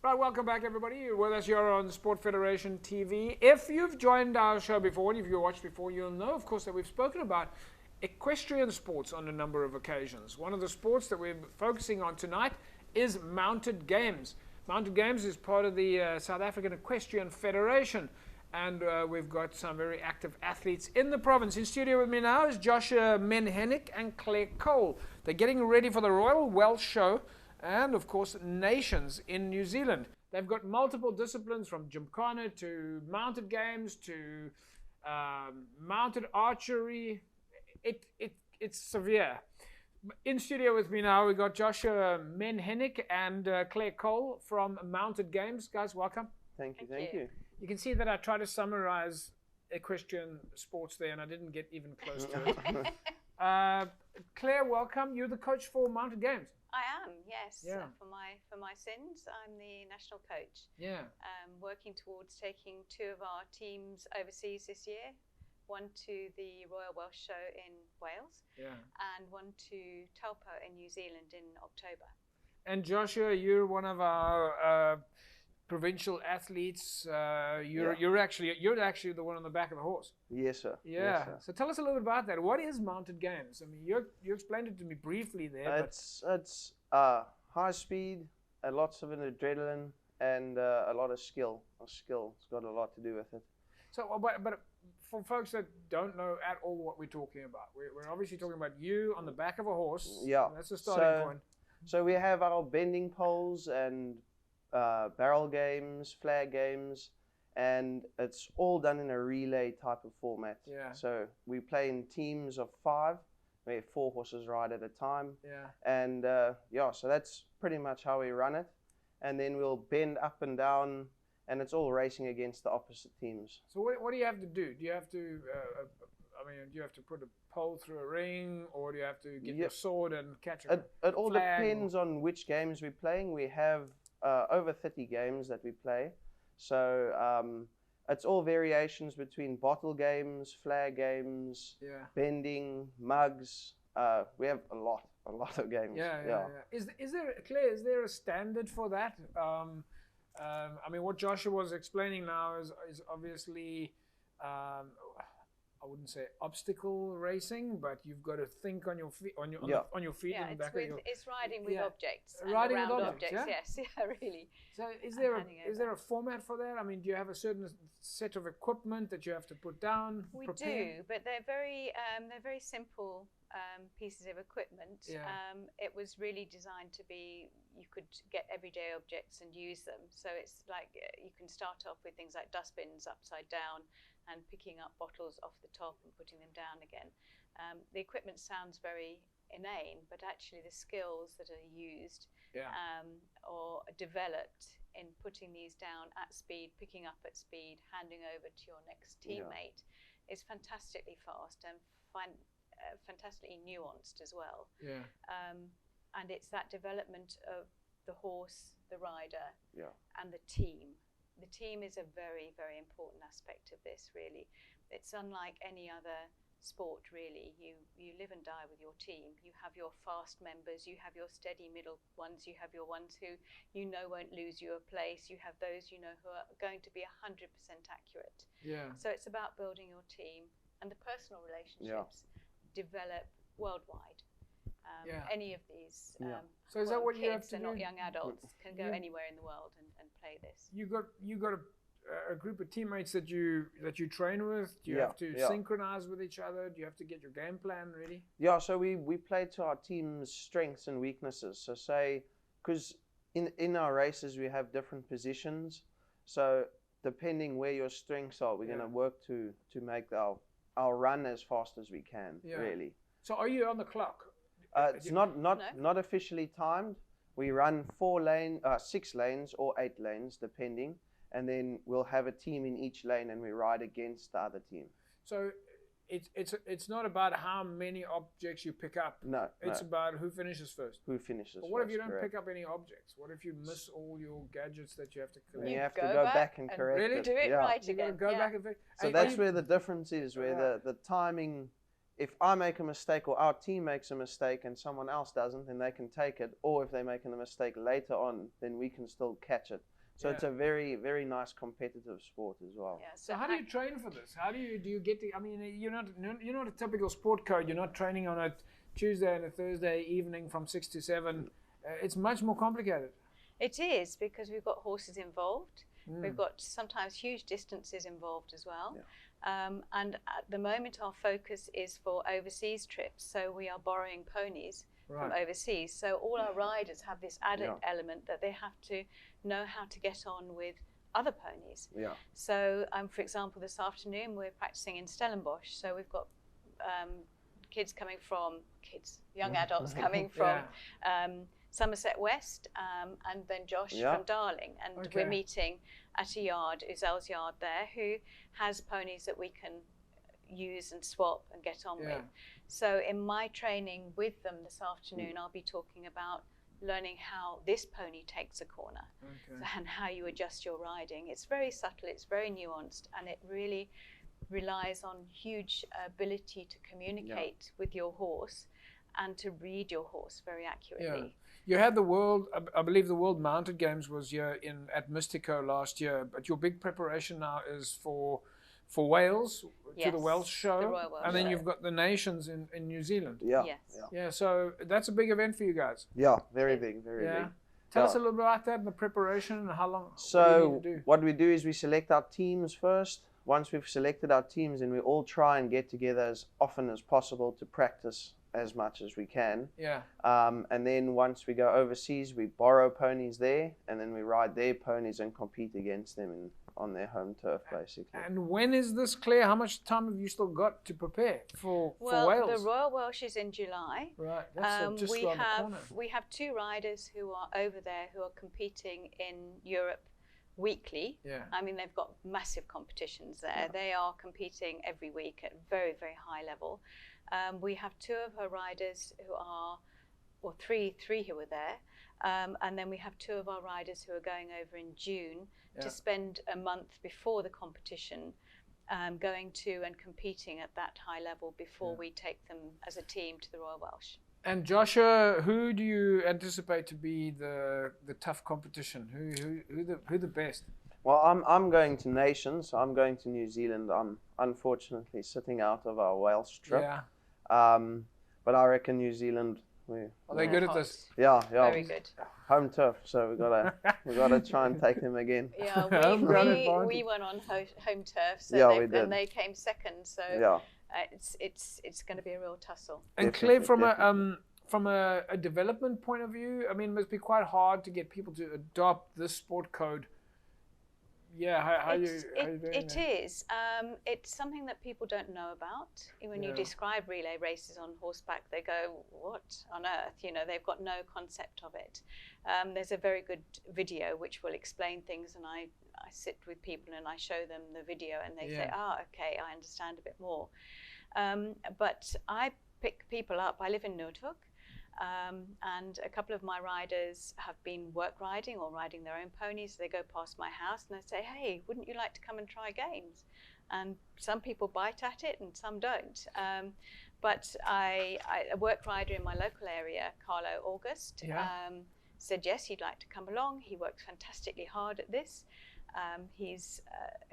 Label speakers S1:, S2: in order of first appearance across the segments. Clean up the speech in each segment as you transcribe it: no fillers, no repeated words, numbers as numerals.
S1: Right, welcome back, everybody. You're with us here on Sport Federation TV. If you've joined our show before, and if you've watched before, you'll know, of course, that we've spoken about equestrian sports on a number of occasions. One of the sports that we're focusing on tonight is mounted games. Mounted games is part of the South African Equestrian Federation, and we've got some very active athletes in the province. In studio with me now is Joshua Menhinick and Clare Cole. They're getting ready for the Royal Welsh Show and, of course, Nations in New Zealand. They've got multiple disciplines, from gymkhana to mounted games to mounted archery. It's severe. In studio with me now, we've got Joshua Menhinick and Clare Cole from Mounted Games. Guys, welcome.
S2: Thank you.
S1: You can see that I try to summarize equestrian sports there, and I didn't get even close to it. Clare, welcome. You're the coach for Mounted Games.
S3: I am, yes.
S1: Yeah.
S3: For my sins, I'm the national coach.
S1: Yeah.
S3: Working towards taking 2 of our teams overseas this year. One to the Royal Welsh Show in Wales, and one to Taupo in New Zealand in October.
S1: And Joshua, you're one of our provincial athletes. You're actually the one on the back of the horse.
S2: Yes, sir.
S1: Yeah.
S2: Yes, sir.
S1: So tell us a little bit about that. What is mounted games? I mean, you explained it to me briefly there.
S2: It's high speed, lots of adrenaline, and a lot of skill. It's got a lot to do with it.
S1: So, but for folks that don't know at all what we're talking about, we're obviously talking about you on the back of a horse.
S2: Yeah.
S1: That's the starting point.
S2: So we have our bending poles and barrel games, flag games, and it's all done in a relay type of format.
S1: Yeah.
S2: So we play in teams of 5. We have 4 horses ride at a time.
S1: Yeah.
S2: And so that's pretty much how we run it. And then we'll bend up and down, and it's all racing against the opposite teams.
S1: So what do you have to do? Do you have to, do you have to put a pole through a ring, or do you have to get your sword and catch a
S2: It all
S1: flag,
S2: depends on which games we're playing. We have over 30 games that we play. So it's all variations between bottle games, flag games, bending, mugs. We have a lot of games.
S1: Yeah. Is there, Claire, is there a standard for that? What Joshua was explaining now is obviously, I wouldn't say obstacle racing, but you've got to think on your feet, on your feet.
S3: Yeah,
S1: in the back
S3: it's riding with objects.
S1: Riding with
S3: objects.
S1: Yeah?
S3: Yes, yeah, really.
S1: So is there a format for that? I mean, do you have a certain set of equipment that you have to put down?
S3: We
S1: prepare?
S3: do, but they're very simple pieces of equipment.
S1: Yeah.
S3: It was really designed to be, you could get everyday objects and use them. So it's like you can start off with things like dustbins upside down and picking up bottles off the top and putting them down again. The equipment sounds very inane, but actually the skills that are used or developed in putting these down at speed, picking up at speed, handing over to your next teammate is fantastically fast and fantastically nuanced as well.
S1: Yeah.
S3: And it's that development of the horse, the rider, and the team. The team is a very, very important aspect of this, really. It's unlike any other sport, really. You live and die with your team. You have your fast members, you have your steady middle ones, you have your ones who won't lose you a place, you have those who are going to be 100% accurate.
S1: Yeah.
S3: So it's about building your team, and the personal relationships develop worldwide. Any of these
S1: so is that what you have
S3: kids
S1: to
S3: and
S1: do?
S3: not young adults can go anywhere in the world and play this.
S1: You got a group of teammates that you train with. Do you have to synchronize with each other? Do you have to get your game plan ready?
S2: Yeah, so we play to our team's strengths and weaknesses. So say, because in our races we have different positions, so depending where your strengths are, we're going to work to make our run as fast as we can, really.
S1: So are you on the clock?
S2: It's not officially timed. We run 6 lanes or 8 lanes, depending, and then we'll have a team in each lane, and we ride against the other team.
S1: So it's not about how many objects you pick up.
S2: No,
S1: it's about who finishes first.
S2: Who finishes
S1: But what
S2: first,
S1: if you don't
S2: correct.
S1: pick up any objects? What if you miss all your gadgets that you have to collect?
S2: You have to go back and correct
S1: really
S2: it.
S3: Do it right again.
S1: You gotta go back and fix.
S2: So that's where the difference is, where the timing. If I make a mistake or our team makes a mistake and someone else doesn't, then they can take it. Or if they make a mistake later on, then we can still catch it. So it's a very, very nice competitive sport as well.
S3: Yeah,
S1: So how do you train for this? How do you get the? I mean, you're not a typical sport code. You're not training on a Tuesday and a Thursday evening from 6 to 7. It's much more complicated.
S3: It is, because we've got horses involved. We've got sometimes huge distances involved as well. Yeah. And at the moment, our focus is for overseas trips. So we are borrowing ponies from overseas. So all our riders have this added element that they have to know how to get on with other ponies. Yeah. So, for example, this afternoon we're practicing in Stellenbosch. So we've got young adults coming from Somerset West, and then Josh from Darling. And we're meeting at a yard, Uzel's yard there, who has ponies that we can use and swap and get on with. So in my training with them this afternoon, I'll be talking about learning how this pony takes a corner and how you adjust your riding. It's very subtle, it's very nuanced, and it really relies on huge ability to communicate with your horse and to read your horse very accurately.
S1: You had the world, I believe the World Mounted Games was here at Mystico last year, but your big preparation now is for Wales, to the Welsh show,
S3: the Royal Welsh
S1: and then
S3: show.
S1: you've got the Nations in New Zealand.
S2: Yeah.
S1: So that's a big event for you guys.
S2: Yeah, very big, very big.
S1: Tell us a little bit about that and the preparation and how long.
S2: So what we do is we select our teams first. Once we've selected our teams, then we all try and get together as often as possible to practice as much as we can.
S1: Yeah.
S2: And then once we go overseas, we borrow ponies there, and then we ride their ponies and compete against them on their home turf, basically.
S1: And when is this, Claire? How much time have you still got to prepare for Wales?
S3: Well, the Royal Welsh is in July.
S1: Right. That's just around the corner.
S3: We have 2 riders who are over there who are competing in Europe weekly. Yeah. I mean, they've got massive competitions there. Yeah. They are competing every week at very, very high level. We have 2 of her riders who are, or three who are there, and then we have 2 of our riders who are going over in June to spend a month before the competition, going to and competing at that high level before we take them as a team to the Royal Welsh.
S1: And Joshua, who do you anticipate to be the tough competition? Who the best?
S2: Well, I'm going to Nations. I'm going to New Zealand. I'm unfortunately sitting out of our Wales trip.
S1: Yeah.
S2: But I reckon New Zealand.
S1: Are they good at this?
S2: Yeah.
S3: Very good.
S2: Home turf, so we gotta try and take them again.
S3: Yeah, we went on home turf, so
S2: we did.
S3: And they came second. So it's going to be a real tussle.
S1: And Claire, from a development point of view, I mean, it must be quite hard to get people to adopt this sport code. Yeah, how are you doing
S3: it is. It's something that people don't know about. When you describe relay races on horseback, they go, what on earth? You know, they've got no concept of it. There's a very good video which will explain things, and I sit with people and I show them the video, and they say, okay, I understand a bit more. But I pick people up. I live in Noordhoek. And a couple of my riders have been work riding or riding their own ponies. They go past my house and they say, hey, wouldn't you like to come and try games? And some people bite at it and some don't. But a work rider in my local area, Carlo August, said yes, he'd like to come along. He works fantastically hard at this. He's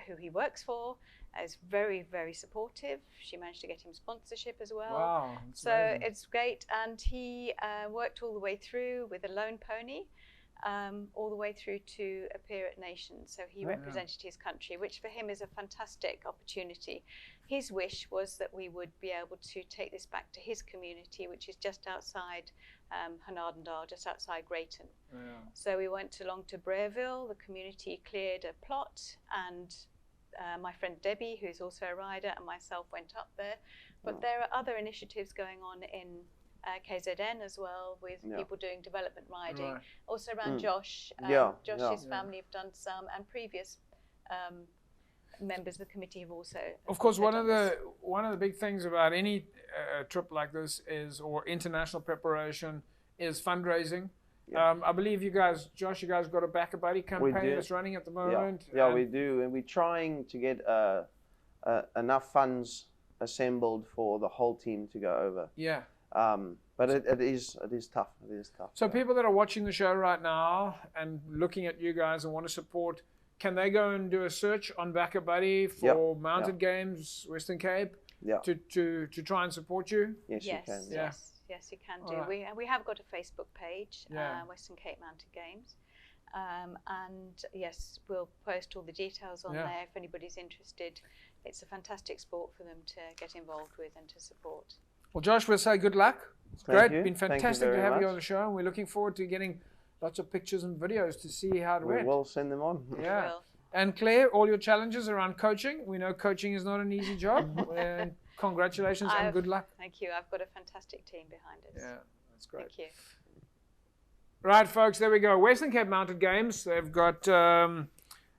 S3: who he works for is very, very supportive. She managed to get him sponsorship as well.
S1: Wow,
S3: so
S1: amazing.
S3: It's great. And he worked all the way through with a lone pony, all the way through to appear at Nations. So he represented his country, which for him is a fantastic opportunity. His wish was that we would be able to take this back to his community, which is just outside Hanardendal, just outside Greyton. Yeah. So we went along to Breville. The community cleared a plot, and my friend Debbie, who's also a rider, and myself went up there. But there are other initiatives going on in KZN as well, with people doing development riding. Also around Josh. Josh's family have done some, and previous members of the committee have also.
S1: Of course, one of the big things about any trip like this or international preparation is fundraising. Yeah. I believe you guys, Josh, got a Back a Buddy campaign that's running at the moment.
S2: Yeah, we do, and we're trying to get enough funds assembled for the whole team to go over.
S1: Yeah.
S2: But But it is tough. It is tough.
S1: So people that are watching the show right now and looking at you guys and want to support, can they go and do a search on Back a Buddy for Mounted Games Western Cape to try and support you?
S2: Yes, you can.
S3: Yes, you can do. Right. We have got a Facebook page, Western Cape Mounted Games. And yes, we'll post all the details on there if anybody's interested. It's a fantastic sport for them to get involved with and to support.
S1: Well, Josh, we'll say good luck. It's great.
S2: You.
S1: Been fantastic to have you on the show, and we're looking forward to getting lots of pictures and videos to see how it went.
S2: We will send them on.
S1: Yeah. And Claire, all your challenges around coaching. We know coaching is not an easy job. And congratulations and good luck.
S3: Thank you. I've got a fantastic team behind us.
S1: Yeah, that's great.
S3: Thank you.
S1: Right, folks, there we go. Western Cape Mounted Games. They've got a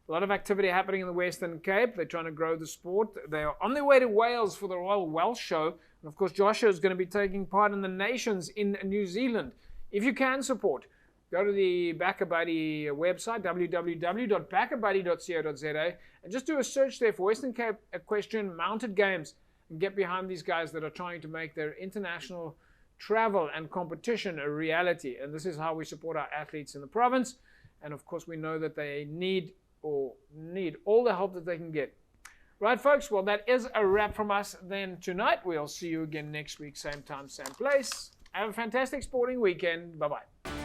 S1: lot of activity happening in the Western Cape. They're trying to grow the sport. They are on their way to Wales for the Royal Welsh Show. And of course, Joshua is going to be taking part in the Nations in New Zealand. If you can support, go to the Back a Buddy website, www.backabuddy.co.za, and just do a search there for Western Cape Equestrian Mounted Games and get behind these guys that are trying to make their international travel and competition a reality. And this is how we support our athletes in the province. And of course, we know that they need all the help that they can get. Right, folks? Well, that is a wrap from us then tonight. We'll see you again next week, same time, same place. Have a fantastic sporting weekend. Bye-bye.